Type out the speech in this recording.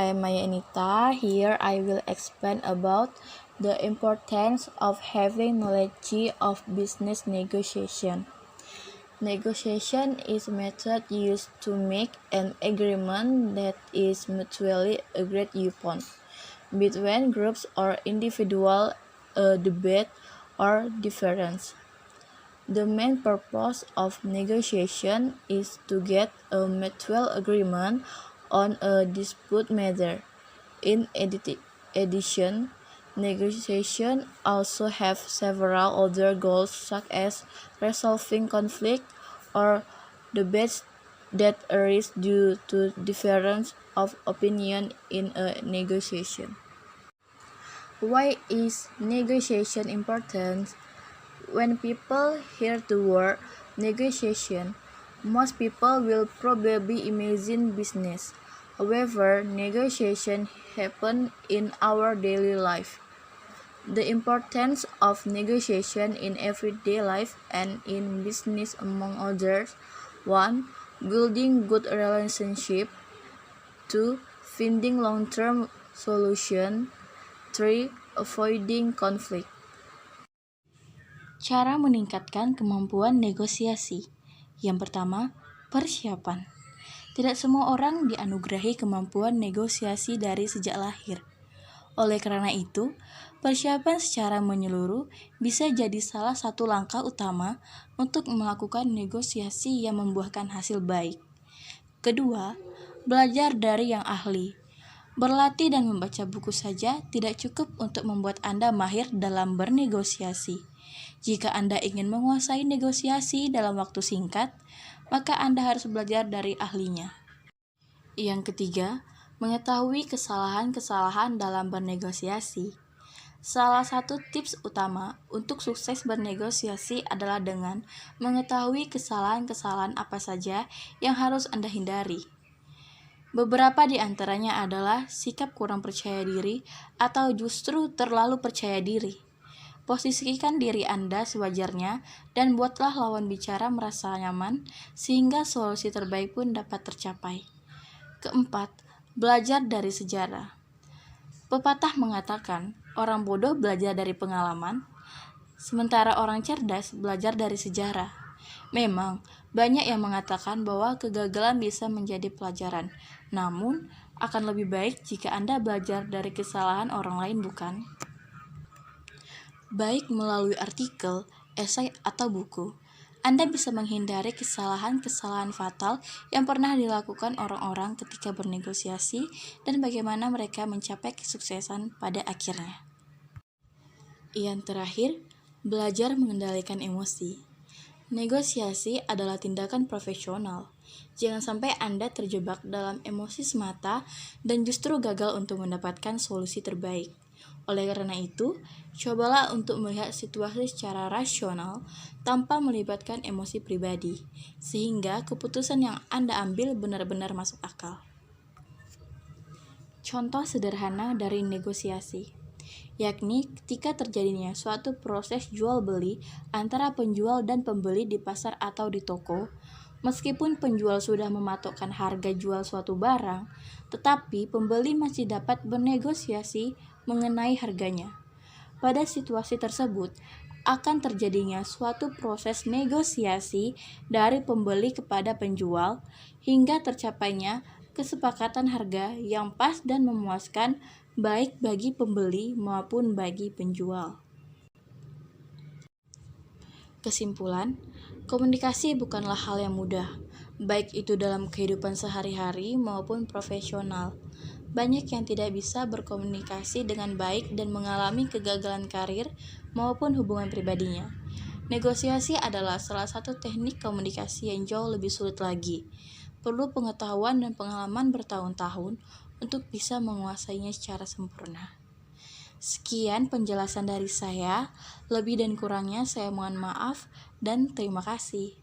I'm Maya Anita. Here I will explain about the importance of having knowledge of business negotiation. Negotiation is a method used to make an agreement that is mutually agreed upon between groups or individuals, a debate or difference. The main purpose of negotiation is to get a mutual agreement on a dispute matter. In addition, negotiation also have several other goals such as resolving conflict or debates that arise due to difference of opinion in a negotiation. Why is negotiation important? When people hear the word negotiation, most people will probably imagine business. However, negotiation happen in our daily life. The importance of negotiation in everyday life and in business among others: 1. Building good relationship. 2. Finding long-term solution. 3. Avoiding conflict. Cara meningkatkan kemampuan negosiasi. Yang pertama, persiapan. Tidak semua orang dianugerahi kemampuan negosiasi dari sejak lahir. Oleh karena itu, persiapan secara menyeluruh bisa jadi salah satu langkah utama untuk melakukan negosiasi yang membuahkan hasil baik. Kedua, belajar dari yang ahli. Berlatih dan membaca buku saja tidak cukup untuk membuat Anda mahir dalam bernegosiasi. Jika Anda ingin menguasai negosiasi dalam waktu singkat, maka Anda harus belajar dari ahlinya. Yang ketiga, mengetahui kesalahan-kesalahan dalam bernegosiasi. Salah satu tips utama untuk sukses bernegosiasi adalah dengan mengetahui kesalahan-kesalahan apa saja yang harus Anda hindari. Beberapa di antaranya adalah sikap kurang percaya diri atau justru terlalu percaya diri. Posisikan diri Anda sewajarnya dan buatlah lawan bicara merasa nyaman sehingga solusi terbaik pun dapat tercapai. Keempat, belajar dari sejarah. Pepatah mengatakan, orang bodoh belajar dari pengalaman, sementara orang cerdas belajar dari sejarah. Memang, banyak yang mengatakan bahwa kegagalan bisa menjadi pelajaran. Namun, akan lebih baik jika Anda belajar dari kesalahan orang lain, bukan? Baik melalui artikel, esai, atau buku, Anda bisa menghindari kesalahan-kesalahan fatal yang pernah dilakukan orang-orang ketika bernegosiasi dan bagaimana mereka mencapai kesuksesan pada akhirnya. Yang terakhir, belajar mengendalikan emosi. Negosiasi adalah tindakan profesional. Jangan sampai Anda terjebak dalam emosi semata dan justru gagal untuk mendapatkan solusi terbaik. Oleh karena itu, cobalah untuk melihat situasi secara rasional tanpa melibatkan emosi pribadi, sehingga keputusan yang Anda ambil benar-benar masuk akal. Contoh sederhana dari negosiasi, yakni ketika terjadinya suatu proses jual-beli antara penjual dan pembeli di pasar atau di toko. Meskipun penjual sudah mematokkan harga jual suatu barang, tetapi pembeli masih dapat bernegosiasi mengenai harganya. Pada situasi tersebut, akan terjadinya suatu proses negosiasi dari pembeli kepada penjual hingga tercapainya kesepakatan harga yang pas dan memuaskan baik bagi pembeli maupun bagi penjual. Kesimpulan, komunikasi bukanlah hal yang mudah, baik itu dalam kehidupan sehari-hari maupun profesional. Banyak yang tidak bisa berkomunikasi dengan baik dan mengalami kegagalan karir maupun hubungan pribadinya. Negosiasi adalah salah satu teknik komunikasi yang jauh lebih sulit lagi. Perlu pengetahuan dan pengalaman bertahun-tahun untuk bisa menguasainya secara sempurna. Sekian penjelasan dari saya, lebih dan kurangnya saya mohon maaf dan terima kasih.